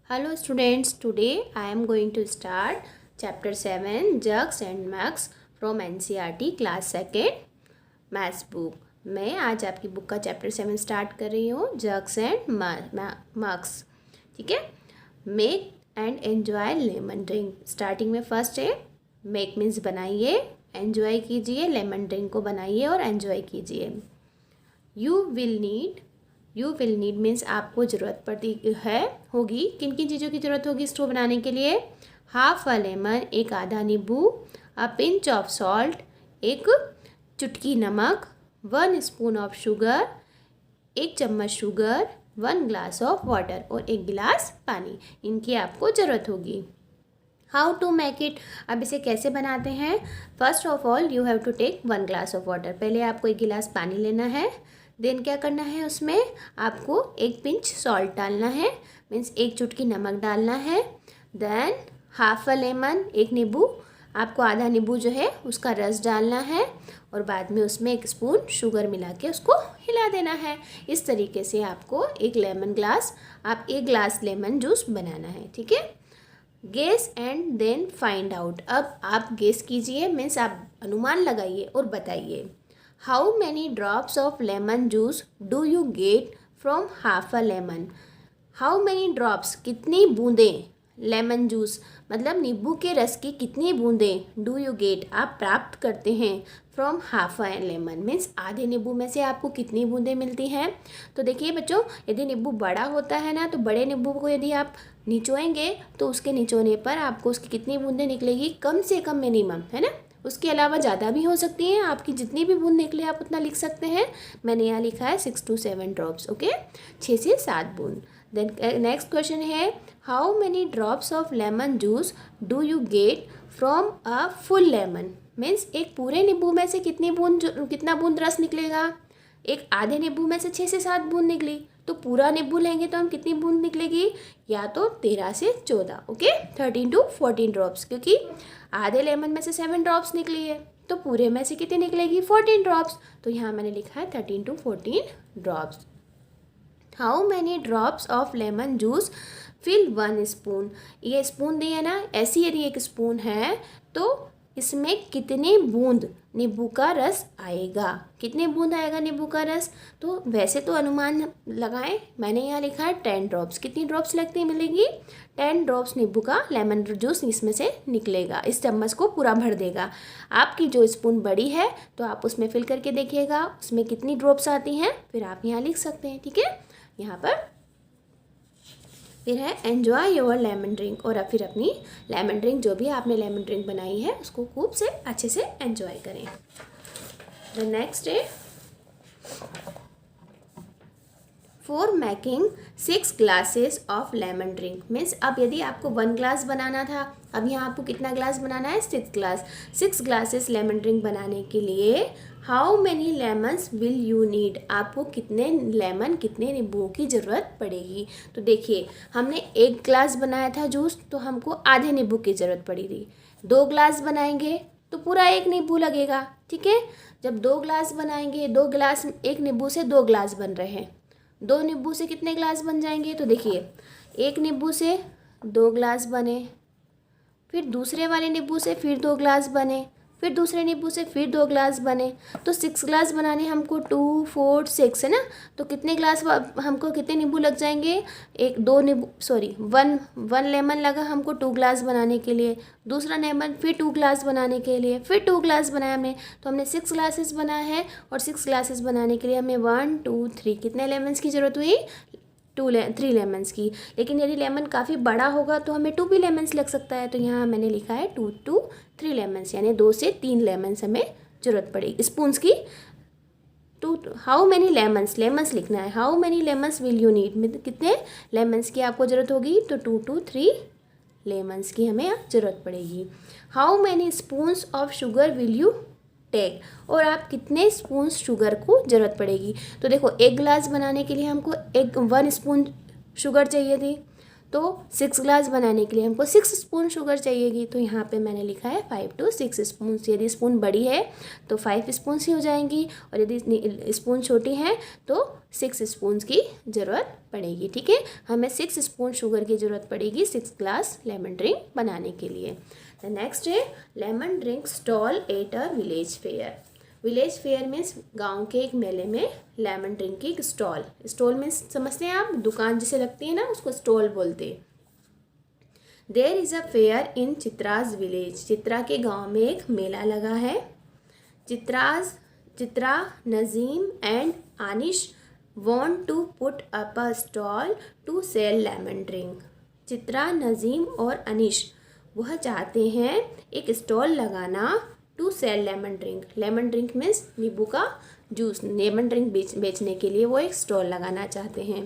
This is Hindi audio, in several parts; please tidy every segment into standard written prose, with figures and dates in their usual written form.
Hello students, today I am going to start chapter 7 Jugs and Mugs from NCERT class 2nd maths book. मैं आज आपकी बुक का चैप्टर 7 स्टार्ट कर रही हूँ, जग्स एंड मग्स। ठीक है। Make and enjoy lemon drink. Starting में फर्स्ट है मेक मीन्स बनाइए, एन्जॉय कीजिए, लेमन ड्रिंक को बनाइए और एन्जॉय कीजिए। यू विल नीड मीन्स आपको ज़रूरत पड़ती है होगी। किन किन चीज़ों की ज़रूरत होगी इसको बनाने के लिए? हाफ अ लेमन एक आधा नींबू, अ पिंच ऑफ सॉल्ट एक चुटकी नमक, 1 स्पून ऑफ शुगर एक चम्मच शुगर, 1 ग्लास ऑफ वाटर और 1 गिलास पानी। इनकी आपको ज़रूरत होगी। हाउ टू मेक इट, अब इसे कैसे बनाते हैं? First of all you have to take 1 glass of water. पहले आपको 1 गिलास पानी लेना है। देन क्या करना है, उसमें आपको 1 पिंच सॉल्ट डालना है, मीन्स 1 चुटकी नमक डालना है। देन हाफ अ लेमन एक नींबू, आपको आधा नींबू जो है उसका रस डालना है और बाद में उसमें 1 स्पून शुगर मिला के उसको हिला देना है। इस तरीके से आपको 1 ग्लास लेमन जूस बनाना है। ठीक है। Guess and then find out. अब आप गेस कीजिए, मीन्स आप अनुमान लगाइए और बताइए। How many drops of lemon juice do you get from half a lemon. How many drops कितनी बूंदें, लेमन जूस मतलब नींबू के रस की कितनी बूंदें, डू यू गेट आप प्राप्त करते हैं, from half a lemon means आधे नींबू में से आपको कितनी बूंदें मिलती हैं। तो देखिए बच्चों, यदि नींबू बड़ा होता है ना, तो बड़े नींबू को यदि आप निचोएंगे तो उसके निचोने पर आपको उसकी कितनी बूंदें निकलेगी, कम से कम मिनिमम, है ना। उसके अलावा ज़्यादा भी हो सकती हैं, आपकी जितनी भी बूंद निकले आप उतना लिख सकते हैं। मैंने यहाँ लिखा है 6 to 7 ड्रॉप्स। ओके, 6 से 7 बूंद। देन नेक्स्ट क्वेश्चन है, how many drops of lemon juice do you get from a full lemon means एक पूरे नींबू में से कितना बूंद रस निकलेगा। एक आधे नींबू में से 6 से 7 बूंद निकली, तो पूरा नींबू लेंगे तो हम कितनी बूंद निकलेगी, या तो 13 से 14। ओके, 13 to 14 ड्रॉप्स, क्योंकि आधे लेमन में से 7 ड्रॉप्स निकली है तो पूरे में से कितनी निकलेगी, 14 ड्रॉप्स। तो यहाँ मैंने लिखा है 13 to 14 drops. How many drops of lemon juice fill 1 spoon. ये स्पून दी है ना, ऐसी यदि 1 स्पून है तो इसमें कितने बूंद नींबू का रस आएगा, कितने बूंद आएगा नींबू का रस। तो वैसे तो अनुमान लगाएं, मैंने यहाँ लिखा है 10 ड्रॉप्स। कितनी ड्रॉप्स लगती मिलेगी, 10 ड्रॉप्स नींबू का लेमन जूस इसमें से निकलेगा, इस चम्मच को पूरा भर देगा। आपकी जो स्पून बड़ी है तो आप उसमें फिल करके देखिएगा उसमें कितनी ड्रॉप्स आती हैं, फिर आप यहाँ लिख सकते हैं। ठीक है, यहाँ पर फिर है एन्जॉय योर लेमन ड्रिंक, और फिर अपनी लेमन ड्रिंक जो भी आपने लेमन ड्रिंक बनाई है उसको खूब से अच्छे से एन्जॉय करें। द नेक्स्ट है for making 6 glasses of lemon drink means अब यदि आपको 1 ग्लास बनाना था, अब यहाँ आपको कितना ग्लास बनाना है, 6 ग्लासेस लेमन ड्रिंक बनाने के लिए how many lemons will you need, आपको कितने नींबुओं की ज़रूरत पड़ेगी। तो देखिए, हमने 1 ग्लास बनाया था जूस तो हमको आधे नींबू की ज़रूरत पड़ी थी। 2 ग्लास बनाएंगे तो पूरा 1 नींबू लगेगा। ठीक है, जब 2 ग्लास बनाएंगे, 2 ग्लास 1 नींबू से 2 ग्लास बन रहे हैं, 2 नींबू से कितने ग्लास बन जाएंगे। तो देखिए, 1 नींबू से 2 ग्लास बने, फिर दूसरे वाले नींबू से फिर 2 ग्लास बने, फिर दूसरे नींबू से फिर 2 ग्लास बने। तो 6 ग्लास बनाने हमको 2, 4, 6 है ना। तो कितने ग्लास हमको कितने नींबू लग जाएंगे, 1 लेमन लगा हमको 2 ग्लास बनाने के लिए, दूसरा लेमन फिर 2 ग्लास बनाने के लिए, फिर 2 ग्लास बनाया हमने, तो हमने 6 ग्लासेस बनाया है। और 6 ग्लासेस बनाने के लिए हमें 1, 2, 3 कितने लेमन्स की ज़रूरत हुई, 3 लेमन्स की। लेकिन यदि लेमन काफ़ी बड़ा होगा तो हमें 2 भी लेमन्स लग सकता है। तो यहाँ मैंने लिखा है 2 to 3 लेमन्स, यानी 2 से 3 लेमन्स हमें ज़रूरत पड़ेगी स्पून्स की। हाउ मैनी लेमन्स लिखना है, how many lemons will you need, कितने लेमन्स की आपको ज़रूरत होगी, तो 2 to 3 लेमन्स की हमें ज़रूरत पड़ेगी। How many spoons of sugar will you take, और आप कितने स्पून शुगर को ज़रूरत पड़ेगी। तो देखो, 1 गिलास बनाने के लिए हमको 1 स्पून शुगर चाहिए थी, तो 6 ग्लास बनाने के लिए हमको 6 स्पून शुगर चाहिएगी। तो यहाँ पे मैंने लिखा है 5 to 6 स्पून। यदि स्पून बड़ी है तो 5 स्पून ही हो जाएंगी, और यदि स्पून छोटी है तो 6 स्पून की ज़रूरत पड़ेगी। ठीक है, हमें 6 स्पून शुगर की ज़रूरत पड़ेगी 6 ग्लास लेमन ड्रिंक बनाने के लिए। द नेक्स्ट है lemon drink stall at a village fair. Village fair means गांव के एक मेले में लेमन ड्रिंक की एक स्टॉल। स्टॉल मीन्स समझते हैं आप, दुकान जिसे लगती है ना उसको स्टॉल बोलते हैं। There is a fair in Chitra's village. Chitra के गांव में एक मेला लगा है। Chitra, Nazim and Anish want to put up a stall to sell lemon drink। Chitra, Najeem और अनिश वह चाहते हैं एक स्टॉल लगाना to sell lemon drink. Lemon drink means नींबू का जूस। लेमन ड्रिंक बेचने के लिए वो एक स्टॉल लगाना चाहते हैं।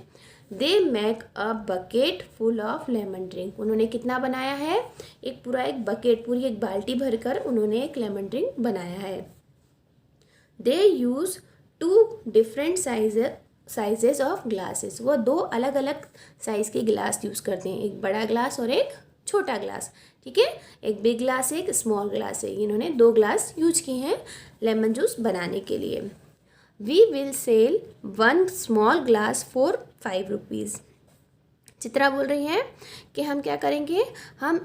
They make a bucket full of lemon drink. उन्होंने कितना बनाया है? एक बकेट, पूरी एक बाल्टी भरकर उन्होंने एक लेमन ड्रिंक बनाया है। They use 2 different sizes of glasses. वो 2 अलग अलग साइज़ के गिलास यूज़ करते हैं, एक बड़ा ग्लास और एक छोटा ग्लास। ठीक है, एक बिग ग्लास है, एक स्मॉल ग्लास है। इन्होंने 2 ग्लास यूज किए हैं लेमन जूस बनाने के लिए। We will sell 1 small glass for 5 rupees. Chitra बोल रही है कि हम क्या करेंगे, हम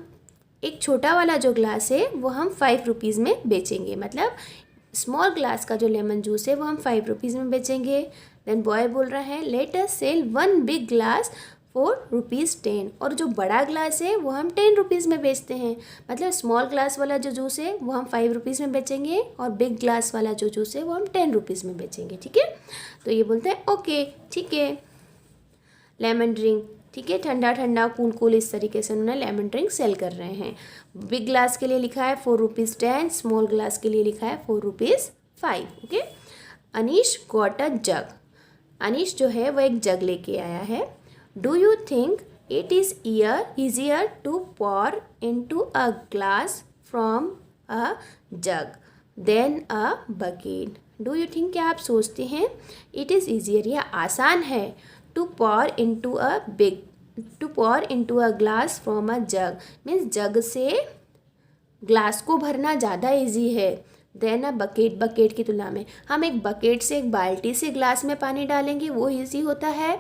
एक छोटा वाला जो ग्लास है वो हम 5 रुपीज़ में बेचेंगे। मतलब स्मॉल ग्लास का जो लेमन जूस है वो हम 5 रुपीज़ में बेचेंगे। देन बॉय बोल रहा है let us sell 1 big glass for ₹10। और जो बड़ा ग्लास है वो हम 10 रुपीज़ में बेचते हैं। मतलब स्मॉल ग्लास वाला जो जूस है वो हम 5 रुपीज़ में बेचेंगे, और बिग ग्लास वाला जो जूस है वो हम 10 रुपीज़ में बेचेंगे। ठीक है, तो ये बोलते हैं ओके ठीक है। लेमन ड्रिंक, ठीक है, ठंडा ठंडा कूल कूल, इस तरीके से उन्होंने लेमन ड्रिंक सेल कर रहे हैं। बिग ग्लास के लिए लिखा है ₹4.10, स्मॉल ग्लास के लिए लिखा है ₹4.5। Okay. Anish got a jug. Anish जो है वो एक जग लेके आया है। Do you think it is easier to pour into a glass from a jug then a bucket. Do you think, क्या आप सोचते हैं, इट इज़ ईजियर, यह आसान है, to pour into a glass from a jug means jug से ग्लास को भरना ज़्यादा इजी है देन अ बकेट। बकेट की तुलना में हम एक बकेट से, एक बाल्टी से ग्लास में पानी डालेंगे वो इजी होता है,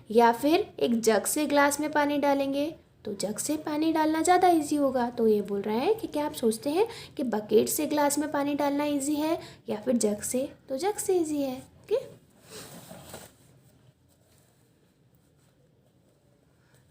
या फिर एक जग से ग्लास में पानी डालेंगे तो जग से पानी डालना ज़्यादा इजी होगा। तो ये बोल रहा है कि क्या आप सोचते हैं कि बकेट से ग्लास में पानी डालना इजी है या फिर जग से? तो जग से इजी है। Okay.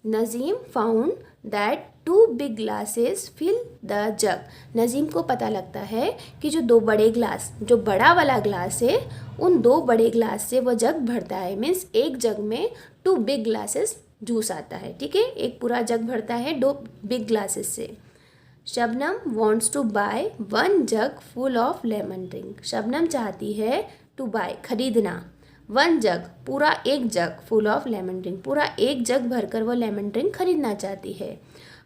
Najeem found that 2 big glasses fill the jug. Najeem को पता लगता है कि जो 2 बड़े ग्लास, जो बड़ा वाला ग्लास है, उन 2 बड़े ग्लास से वो जग भरता है। मीन्स एक जग में 2 बिग ग्लासेस जूस आता है। ठीक है, एक पूरा जग भरता है 2 बिग ग्लासेस से। Shabnam wants to buy 1 jug full of lemon drink. Shabnam चाहती है टू बाय, खरीदना, 1 जग, पूरा एक jug, full of lemon drink, पूरा एक जग भरकर वो लेमन ड्रिंक खरीदना चाहती है।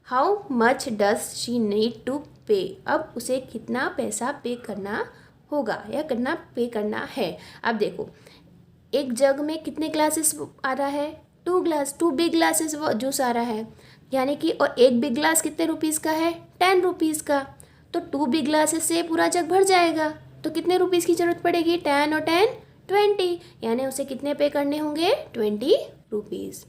How much does she need to pay. अब उसे कितना पैसा पे करना होगा या पे करना है। अब देखो, एक जग में कितने ग्लासेस आ रहा है? 2 बिग ग्लासेस वो जूस आ रहा है, यानी कि, और एक बिग ग्लास कितने रुपीज़ का है? 10 रुपीज़ का। तो 2 बिग ग्लासेस से पूरा जग भर जाएगा। तो कितने रुपीज़ की ज़रूरत पड़ेगी? 10 और 10 20, यानी उसे कितने पे करने होंगे? 20 rupees.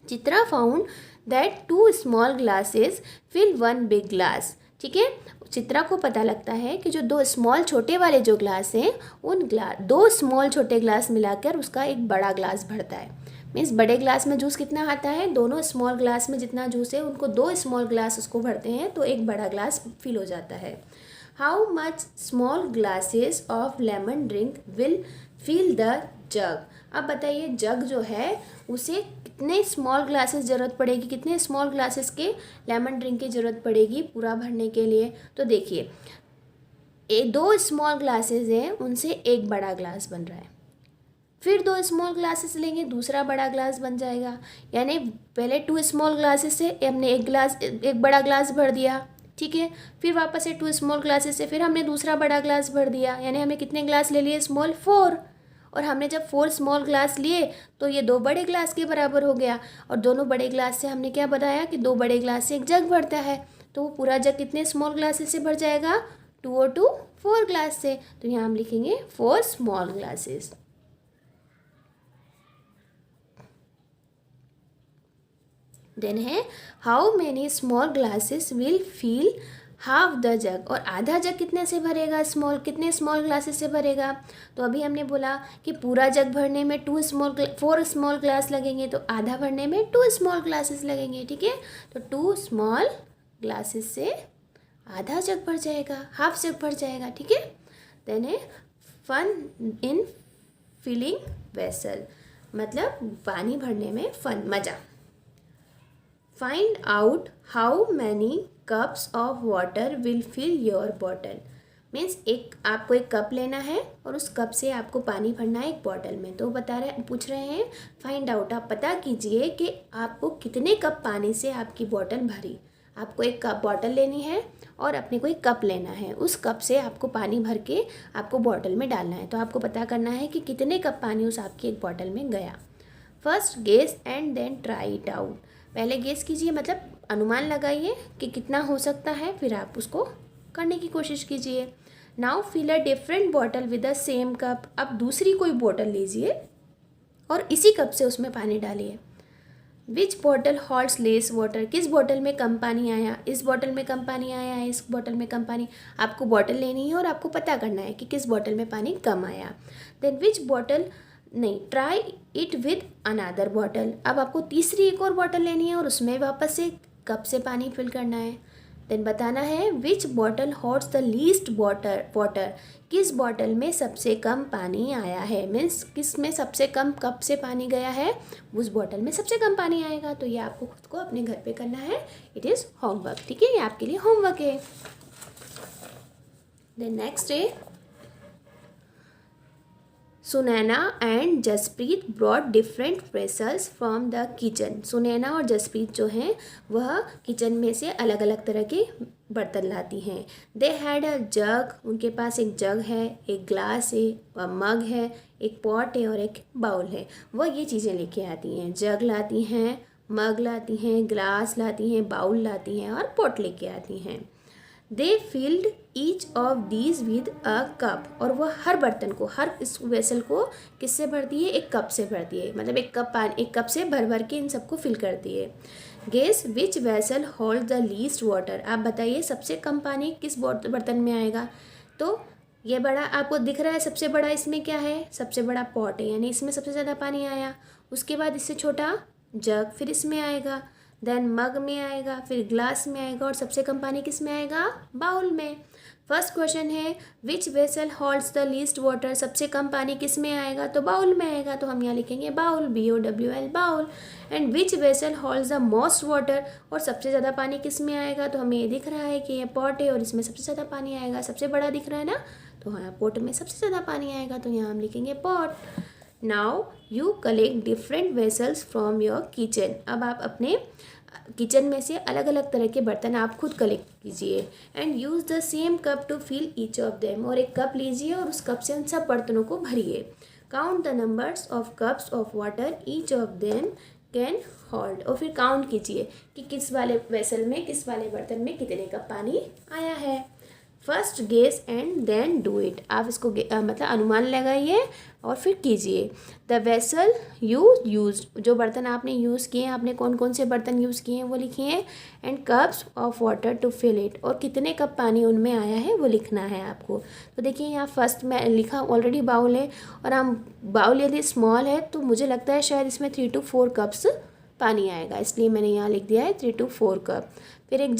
Chitra found that 2 small glasses fill 1 big glass. ठीक है, चित्रा को पता लगता है कि जो 2 स्मॉल छोटे वाले जो ग्लास हैं, उन 2 स्मॉल छोटे ग्लास मिलाकर उसका एक बड़ा ग्लास भरता है। मीन्स बड़े ग्लास में जूस कितना आता है? दोनों स्मॉल ग्लास में जितना जूस है उनको 2 स्मॉल ग्लास उसको भरते हैं तो एक बड़ा ग्लास फिल हो जाता है। How much small glasses of lemon drink will fill the jug. अब बताइए, जग जो है उसे कितने स्मॉल ग्लासेस ज़रूरत पड़ेगी, कितने स्मॉल ग्लासेस के लेमन ड्रिंक की ज़रूरत पड़ेगी पूरा भरने के लिए? तो देखिए, 2 स्मॉल ग्लासेस हैं, उनसे एक बड़ा ग्लास बन रहा है, फिर 2 स्मॉल ग्लासेस लेंगे, दूसरा बड़ा ग्लास बन जाएगा। यानी पहले 2 स्मॉल ग्लासेस से हमने एक बड़ा ग्लास भर दिया। ठीक है, फिर वापस से 2 स्मॉल ग्लासेस से फिर हमने दूसरा बड़ा ग्लास भर दिया, यानी हमें कितने ग्लास ले लिए? स्मॉल 4। और हमने जब 4 स्मॉल ग्लास लिए तो ये 2 बड़े ग्लास के बराबर हो गया, और दोनों बड़े ग्लास से हमने क्या बताया कि 2 बड़े ग्लास से एक जग भरता है, तो वो पूरा जग कितने स्मॉल ग्लासेस से भर जाएगा, 2 और 2 4 ग्लास से। तो यहाँ हम लिखेंगे 4 स्मॉल ग्लासेस। देन है how many small glasses will fill half the jug, और आधा जग कितने से भरेगा, कितने स्मॉल ग्लासेस से भरेगा। तो अभी हमने बोला कि पूरा जग भरने में 4 स्मॉल ग्लास लगेंगे, तो आधा भरने में 2 स्मॉल ग्लासेस लगेंगे, ठीक है। तो 2 स्मॉल ग्लासेस से आधा जग भर जाएगा, हाफ जग भर जाएगा, ठीक है। देन है फन इन फिलिंग वेसल, मतलब पानी भरने में फन, मज़ा। Find out how many cups of water will fill your bottle, means आपको एक कप लेना है और उस कप से आपको पानी भरना है एक बॉटल में। तो पूछ रहे हैं फाइंड आउट, आप पता कीजिए कि आपको कितने कप पानी से आपकी बॉटल भरी। आपको एक कप बॉटल लेनी है और अपने को एक कप लेना है, उस कप से आपको पानी भर के आपको बॉटल में डालना है। तो आपको पता करना है कि कितने कप पानी उस आपकी एक बॉटल में गया। First guess and then try it out, पहले गेस कीजिए, मतलब अनुमान लगाइए कि कितना हो सकता है, फिर आप उसको करने की कोशिश कीजिए। Now fill a different bottle with the same cup, अब दूसरी कोई बॉटल लीजिए और इसी कप से उसमें पानी डालिए। विच बॉटल होल्ड्स लेस वाटर, किस बॉटल में कम पानी आया, इस बॉटल में कम पानी आया है, इस बॉटल में कम पानी। आपको बॉटल लेनी है और आपको पता करना है कि किस बॉटल में पानी कम आया। देन विच बॉटल, नहीं, try it with another bottle, अब आपको तीसरी एक और बॉटल लेनी है और उसमें वापस से कप से पानी फिल करना है। देन बताना है which bottle holds the least water, किस बॉटल में सबसे कम पानी आया है, मीन्स किस में सबसे कम कप से पानी गया है, उस बॉटल में सबसे कम पानी आएगा। तो ये आपको खुद को अपने घर पे करना है, इट इज़ होमवर्क, ठीक है, ये आपके लिए होमवर्क है। देन नेक्स्ट है Sunaina and Jaspreet brought different vessels from the kitchen, Sunaina और जसप्रीत जो हैं वह किचन में से अलग अलग तरह के बर्तन लाती हैं। दे हैड अ जग, उनके पास एक जग है, एक ग्लास है, मग है, एक पॉट है और एक बाउल है। वह ये चीज़ें लेके आती हैं, जग लाती हैं, मग लाती हैं, ग्लास लाती हैं, बाउल लाती हैं और पॉट लेके आती हैं। They filled each of these with a cup, और वह हर बर्तन को, हर इस वेसल को किससे भरती है, एक कप से भरती है, मतलब एक कप से भर भर के इन सबको फिल करती है। Guess which vessel hold the least water, आप बताइए सबसे कम पानी किस बर्तन में आएगा। तो ये बड़ा आपको दिख रहा है, सबसे बड़ा इसमें क्या है, सबसे बड़ा पॉट है, यानी इसमें सबसे ज़्यादा पानी आया। उसके बाद इससे छोटा जग, फिर इसमें आएगा, देन मग में आएगा, फिर ग्लास में आएगा, और सबसे कम पानी किस में आएगा, बाउल में। फर्स्ट क्वेश्चन है which vessel holds the least water, सबसे कम पानी किस में आएगा, तो बाउल में आएगा, तो हम यहाँ लिखेंगे bowl, BOWL, bowl. And which vessel holds the most water, और सबसे ज़्यादा पानी किस में आएगा, तो हमें ये दिख रहा है कि ये पॉट है और इसमें सबसे ज़्यादा पानी आएगा, सबसे बड़ा दिख रहा है ना, तो हाँ पॉट में सबसे ज़्यादा पानी आएगा, तो यहाँ हम लिखेंगे pot. Now you collect different vessels from your kitchen, अब आप अपने किचन में से अलग अलग तरह के बर्तन आप खुद कलेक्ट कीजिए। And use the same cup to fill each of them, और एक कप लीजिए और उस कप से उन सब बर्तनों को भरिए। Count the numbers of cups of water each of them can hold, और फिर काउंट कीजिए कि किस वाले वेसल में, किस वाले बर्तन में कितने कप पानी आया है। First guess and then do it, आप इसको मतलब अनुमान लगाइए और फिर कीजिए। द वेसल यू यूज, जो बर्तन आपने यूज़ किए हैं, आपने कौन कौन से बर्तन यूज़ किए हैं वो लिखिए। And cups of water to fill it, और कितने कप पानी उनमें आया है वो लिखना है आपको। तो देखिए यहाँ फर्स्ट में लिखा ऑलरेडी बाउल है, और हम बाउल यदि स्मॉल है तो मुझे लगता है शायद इसमें 3 to 4 कप्स पानी आएगा, इसलिए मैंने यहाँ लिख दिया है 3 to 4 कप। फिर एक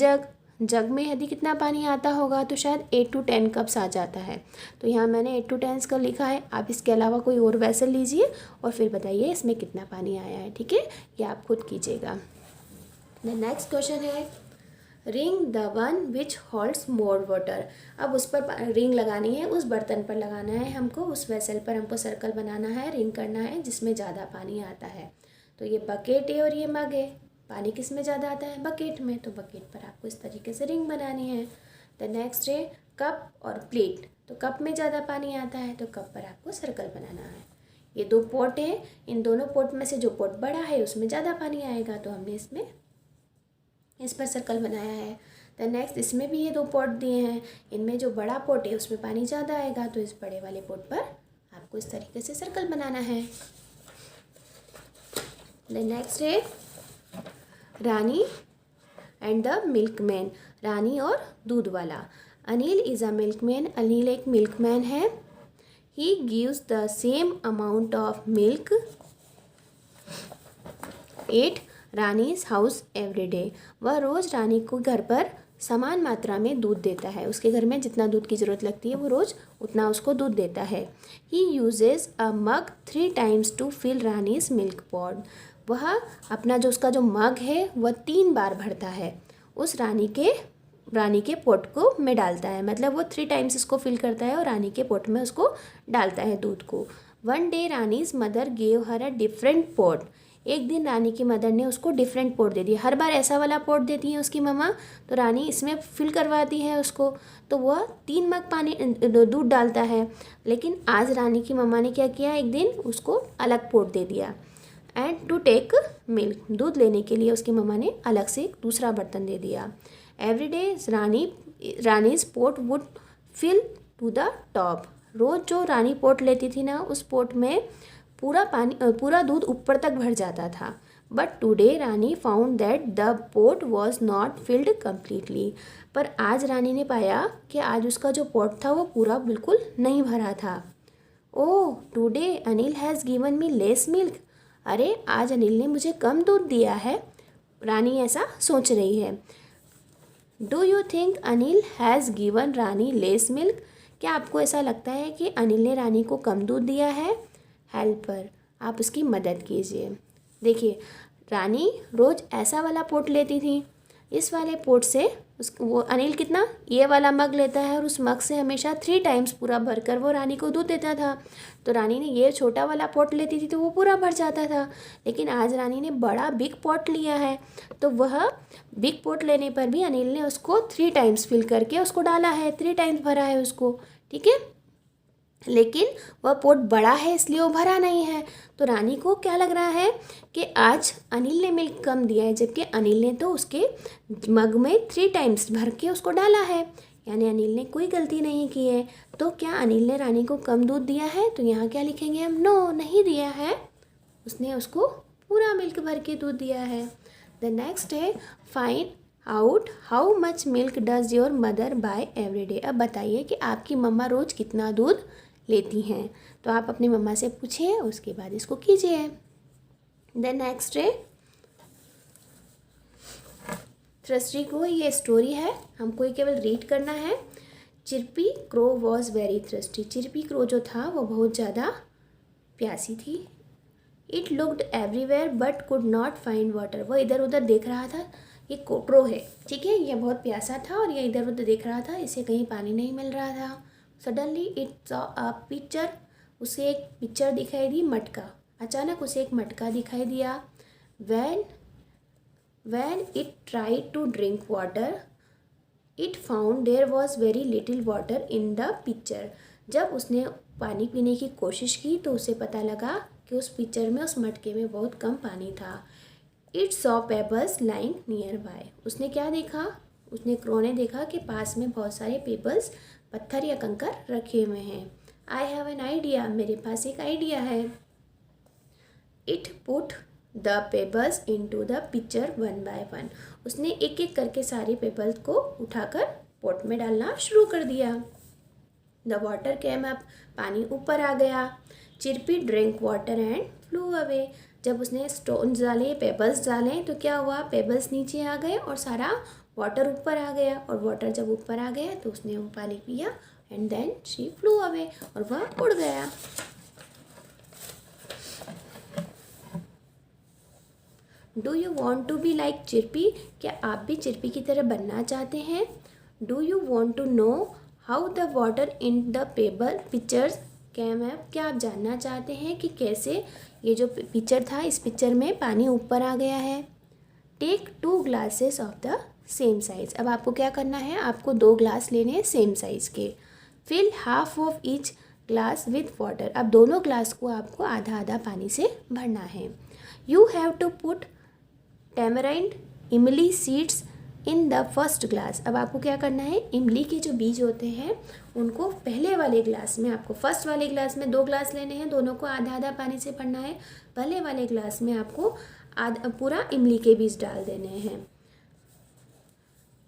जग में यदि कितना पानी आता होगा तो शायद 8 to 10 कप्स आ जाता है, तो यहाँ मैंने 8 to 10 का लिखा है। आप इसके अलावा कोई और वेसल लीजिए और फिर बताइए इसमें कितना पानी आया है, ठीक है, ये आप खुद कीजिएगा। द नेक्स्ट क्वेश्चन है ring the one which holds more water, अब उस पर रिंग लगानी है, उस बर्तन पर लगाना है हमको, उस वेसल पर हमको सर्कल बनाना है, रिंग करना है जिसमें ज़्यादा पानी आता है। तो ये बकेट है और ये मग है, पानी किस में ज़्यादा आता है, बकेट में, तो बकेट पर आपको इस तरीके से रिंग बनानी है। द नेक्स्ट है कप और प्लेट, तो कप में ज़्यादा पानी आता है तो कप पर आपको सर्कल बनाना है। ये 2 पॉट है, इन दोनों पॉट में से जो पॉट बड़ा है उसमें ज़्यादा पानी आएगा, तो हमने इसमें इस पर सर्कल बनाया है। द नेक्स्ट, इसमें भी ये 2 पॉट दिए हैं, इनमें जो बड़ा पॉट है उसमें पानी ज़्यादा आएगा, तो इस बड़े वाले पॉट पर आपको इस तरीके से सर्कल बनाना है। द नेक्स्ट है रानी एंड द मिल्कमैन, रानी और दूध वाला। Anil is a milkman, Anil एक मिल्कमैन है। He gives the same amount of milk eight Rani's house every day, वह रोज़ रानी को घर पर समान मात्रा में दूध देता है, उसके घर में जितना दूध की ज़रूरत लगती है वो रोज़ उतना उसको दूध देता है। He uses a mug 3 times to fill Rani's milk pot, वह अपना जो उसका जो मग है वह 3 बार भरता है, उस रानी के पोट को में डालता है, मतलब वो 3 times इसको फिल करता है और रानी के पोट में उसको डालता है दूध को। One day Rani's mother gave her a different pot, एक दिन रानी की मदर ने उसको डिफरेंट पॉट दे दिया, हर बार ऐसा वाला पॉट देती है उसकी मम्मा, तो रानी इसमें फिल करवाती है उसको, तो वह 3 मग पानी दूध डालता है। लेकिन आज रानी की मम्मा ने क्या किया, एक दिन उसको अलग पॉट दे दिया। एंड टू टेक मिल्क, दूध लेने के लिए उसकी मम्मा ने अलग से एक दूसरा बर्तन दे दिया। Every day Rani's pot would fill to the top, रोज़ जो रानी पोट लेती थी ना उस पोट में पूरा दूध ऊपर तक भर जाता था। But today Rani found that the pot was not filled completely, पर आज रानी ने पाया कि आज उसका जो पोट था वो पूरा बिल्कुल नहीं भरा था। Oh today Anil has given me less milk, अरे आज अनिल ने मुझे कम दूध दिया है, रानी ऐसा सोच रही है। Do you think Anil has given Rani less milk, क्या आपको ऐसा लगता है कि अनिल ने रानी को कम दूध दिया है? हेल्पर, आप उसकी मदद कीजिए। देखिए रानी रोज़ ऐसा वाला पोट लेती थी, इस वाले पोट से वो अनिल कितना ये वाला मग लेता है और उस मग से हमेशा 3 times पूरा भरकर वो रानी को दूध देता था। तो रानी ने ये छोटा वाला पॉट लेती थी तो वो पूरा भर जाता था, लेकिन आज रानी ने बड़ा बिग पॉट लिया है, तो वह बिग पॉट लेने पर भी अनिल ने उसको 3 times फिल करके उसको डाला है, 3 times भरा है उसको, ठीक है। लेकिन वह पोट बड़ा है इसलिए वो भरा नहीं है, तो रानी को क्या लग रहा है कि आज अनिल ने मिल्क कम दिया है, जबकि अनिल ने तो उसके मग में 3 times भर के उसको डाला है, यानी अनिल ने कोई गलती नहीं की है। तो क्या अनिल ने रानी को कम दूध दिया है? तो यहाँ क्या लिखेंगे हम, नो, नहीं दिया है, उसने उसको पूरा मिल्क भर के दूध दिया है। द नेक्स्ट है find out how much milk does your mother by every day, अब बताइए कि आपकी मम्मा रोज़ कितना दूध लेती हैं, तो आप अपनी मम्मा से पूछिए, उसके बाद इसको कीजिए। द नेक्स्ट है थ्रस्टी को, ये स्टोरी है, हमको ये केवल रीड करना है। Chirpy crow was very thirsty, Chirpy crow जो था वो बहुत ज़्यादा प्यासी थी। It looked everywhere but could not find water, वह इधर उधर देख रहा था, ये क्रो है, ठीक है, ये बहुत प्यासा था और ये इधर उधर देख रहा था, इसे कहीं पानी नहीं मिल रहा था। Suddenly it saw a picture, उसे एक पिक्चर दिखाई दी, मटका, अचानक उसे एक मटका दिखाई दिया। When it tried to drink water, it found there was very little water in the pitcher, जब उसने पानी पीने की कोशिश की तो उसे पता लगा कि उस पिक्चर में, उस मटके में बहुत कम पानी था। It saw pebbles lying nearby, उसने क्या देखा, उसने क्रो ने देखा कि पास में बहुत सारे पेबल्स, पत्थर या कंकर रखे हुए हैं। आई हैव एन आइडिया, मेरे पास एक आइडिया है। It put the pebbles into the pitcher 1 by 1, उसने एक एक करके सारे पेबल्स को उठाकर पोट में डालना शुरू कर दिया। द वाटर केम अप, पानी ऊपर आ गया। Chirpy drink water and flew away, जब उसने स्टोन्स डाले, पेबल्स डाले, तो क्या हुआ, पेबल्स नीचे आ गए और सारा वाटर ऊपर आ गया, और वाटर जब ऊपर आ गया तो उसने वो पानी पिया and then she flew away, और वह उड़ गया। Do you want to be like Chirpy, क्या आप भी चिरपी की तरह बनना चाहते हैं? Do you want to know how the water in the pebble pictures came up, क्या आप जानना चाहते हैं कि कैसे ये जो पिक्चर था, इस पिक्चर में पानी ऊपर आ गया है? Take 2 glasses of the same size, अब आपको क्या करना है, आपको 2 ग्लास लेने हैं सेम साइज़ के। Fill half of each glass with water. अब दोनों ग्लास को आपको आधा आधा पानी से भरना है। You have to put tamarind imli seeds in the first glass. अब आपको क्या करना है, इमली के जो बीज होते हैं उनको पहले वाले ग्लास में, आपको फर्स्ट वाले ग्लास में 2 ग्लास लेने हैं, दोनों को आधा आधा पानी से भरना है। पहले वाले ग्लास में आपको पूरा इमली के बीज डाल देने हैं।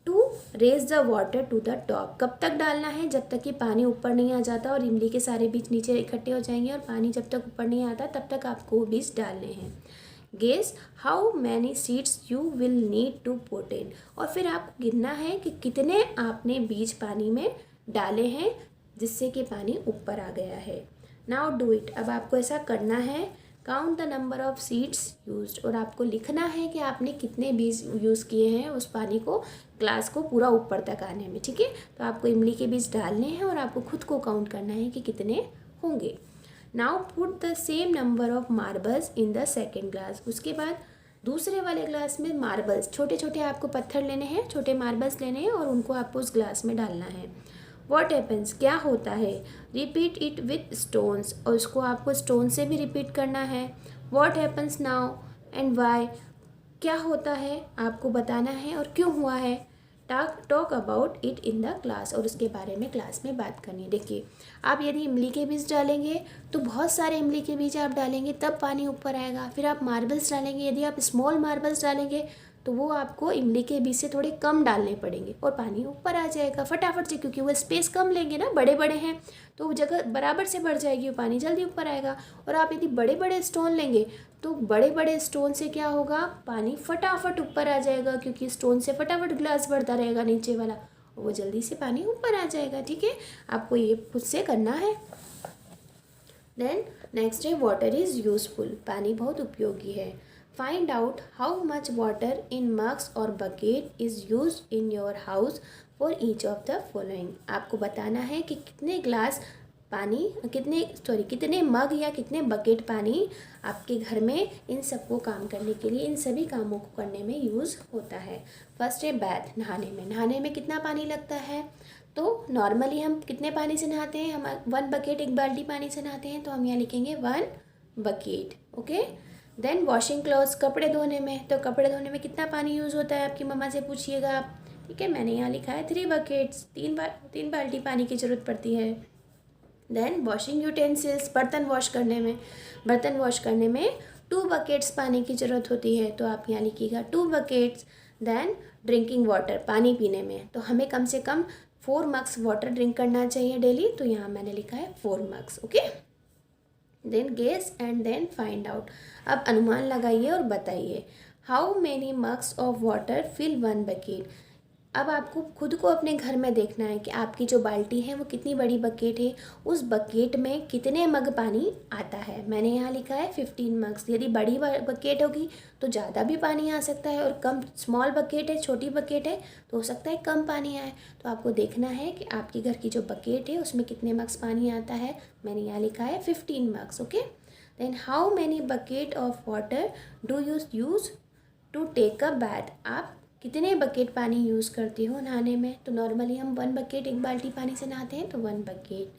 To raise the water to the top. कब तक डालना है, जब तक कि पानी ऊपर नहीं आ जाता और इमली के सारे बीज नीचे इकट्ठे हो जाएंगे, और पानी जब तक ऊपर नहीं आता तब तक आपको वो बीज डालने हैं। Guess how many seeds you will need to put in. और फिर आपको गिनना है कि कितने आपने बीज पानी में डाले हैं जिससे कि पानी ऊपर आ गया है। Now do it. अब आपको ऐसा करना है। Count the number of seeds used. और आपको लिखना है कि आपने कितने बीज यूज़ किए हैं उस पानी को, ग्लास को पूरा ऊपर तक आने में। ठीक है, तो आपको इमली के बीज डालने हैं और आपको खुद को काउंट करना है कि कितने होंगे। Now put the same number of marbles in the second glass. उसके बाद दूसरे वाले ग्लास में मार्बल्स, छोटे छोटे आपको पत्थर लेने हैं, छोटे मार्बल्स लेने हैं और उनको आपको उस ग्लास में डालना है। वॉट हैपन्स, क्या होता है। रिपीट इट विथ स्टोन्स, और उसको आपको स्टोन से भी रिपीट करना है। What happens now and why, क्या होता है आपको बताना है और क्यों हुआ है। Talk about it in the class, और उसके बारे में क्लास में बात करनी है। देखिए, आप यदि इमली के बीज डालेंगे तो बहुत सारे इमली के बीज आप डालेंगे तब पानी ऊपर आएगा। फिर आप मार्बल्स डालेंगे, यदि आप स्मॉल मार्बल्स डालेंगे तो वो आपको इमली के बीज से थोड़े कम डालने पड़ेंगे और पानी ऊपर आ जाएगा फटाफट से, क्योंकि वो स्पेस कम लेंगे ना, बड़े बड़े हैं तो वो जगह बराबर से भर जाएगी, वो पानी जल्दी ऊपर आएगा। और आप यदि बड़े बड़े स्टोन लेंगे तो बड़े बड़े स्टोन से क्या होगा, पानी फटाफट ऊपर आ जाएगा, क्योंकि स्टोन से फटाफट ग्लास भरता रहेगा नीचे वाला, और वो जल्दी से पानी ऊपर आ जाएगा। ठीक है, आपको ये खुद से करना है। देन नेक्स्ट है वाटर इज़ यूजफुल, पानी बहुत उपयोगी है। Find out how much water in mugs और bucket is use in your house for each of the following. आपको बताना है कि कितने ग्लास पानी, कितने मग या कितने बकेट पानी आपके घर में इन सबको काम करने के लिए, इन सभी कामों को करने में यूज़ होता है। फर्स्ट है बैथ, नहाने में। नहाने में कितना पानी लगता है, तो नॉर्मली हम कितने पानी से नहाते हैं, हम 1 बकेट, 1 बाल्टी पानी से नहाते हैं, तो हम यहाँ लिखेंगे 1 bucket. Okay. Then washing clothes, कपड़े धोने में, तो कपड़े धोने में कितना पानी यूज़ होता है आपकी मम्मा से पूछिएगा आप। ठीक है, मैंने यहाँ लिखा है 3 बकेट्स, 3 बाल्टी पानी की ज़रूरत पड़ती है। देन वॉशिंग यूटेंसिल्स, बर्तन वॉश करने में 2 बकेट्स पानी की ज़रूरत होती है, तो आप यहाँ लिखिएगा 2 बकेट्स। देन ड्रिंकिंग वाटर, पानी पीने में, तो हमें कम से कम 4 मग्स वाटर ड्रिंक करना चाहिए डेली, तो यहाँ मैंने लिखा है 4 mugs. Okay. Then guess and then find out. अब अनुमान लगाइए और बताइए how many mugs of water fill 1 bucket. अब आपको खुद को अपने घर में देखना है कि आपकी जो बाल्टी है वो कितनी बड़ी बकेट है, उस बकेट में कितने मग पानी आता है। मैंने यहाँ लिखा है 15 मग्स। यदि बड़ी बकेट होगी तो ज़्यादा भी पानी आ सकता है, और कम स्मॉल बकेट है, छोटी बकेट है, तो हो सकता है कम पानी आए। तो आपको देखना है कि आपके घर की जो बकेट है उसमें कितने मग्स पानी आता है। मैंने यहाँ लिखा है 15 mugs. Okay. Then how many bucket of water do you use to take a bath. आप कितने बकेट पानी यूज़ करती हो नहाने में, तो नॉर्मली हम 1 बकेट, 1 बाल्टी पानी से नहाते हैं, तो 1 bucket.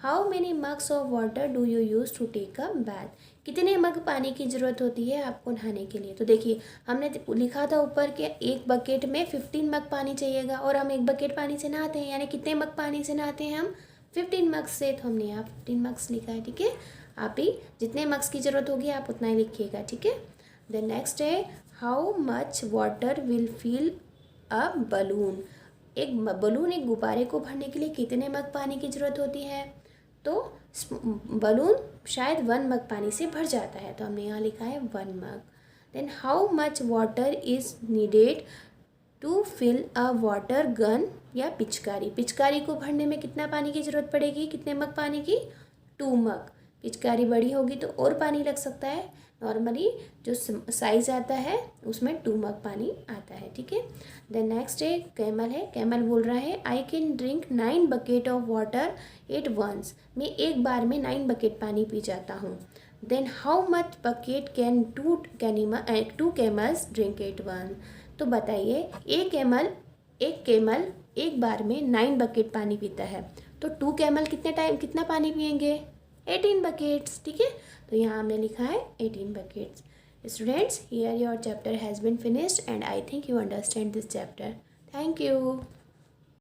How many mugs of water do you use to take a bath. कितने मग पानी की ज़रूरत होती है आपको नहाने के लिए। तो देखिए, हमने लिखा था ऊपर कि 1 बकेट में 15 मग पानी चाहिएगा, और हम 1 बकेट पानी से नहाते हैं, यानी कितने मग पानी से नहाते हैं हम, 15 मग्स से, तो हमने यहाँ 15 मग्स लिखा है। ठीक है, आप ही जितने मग्स की ज़रूरत होगी आप उतना ही लिखिएगा। ठीक है। देन नेक्स्ट है how much water will fill a balloon. एक बलून, एक गुब्बारे को भरने के लिए कितने मग पानी की ज़रूरत होती है, तो बलून शायद 1 मग पानी से भर जाता है, तो हमने यहाँ लिखा है 1 mug. Then how much water is needed to fill a water gun या पिचकारी। पिचकारी को भरने में कितना पानी की ज़रूरत पड़ेगी, कितने मग पानी की, 2 मग। पिचकारी बड़ी होगी तो और पानी लग सकता है, नॉर्मली जो साइज़ आता है उसमें 2 मग पानी आता है। ठीक है। देन नेक्स्ट है कैमल है। कैमल बोल रहा है I can drink 9 bucket of water at once. मैं एक बार में 9 बकेट पानी पी जाता हूँ। Then how much bucket can 2 camels drink at one. तो बताइए एक कैमल एक बार में 9 बकेट पानी पीता है, तो 2 कैमल कितना पानी पियेंगे? 18 बकेट्स, ठीक है। तो यहाँ हमने लिखा है 18 buckets. Students, here your chapter has been finished and I think you understand this chapter. Thank you.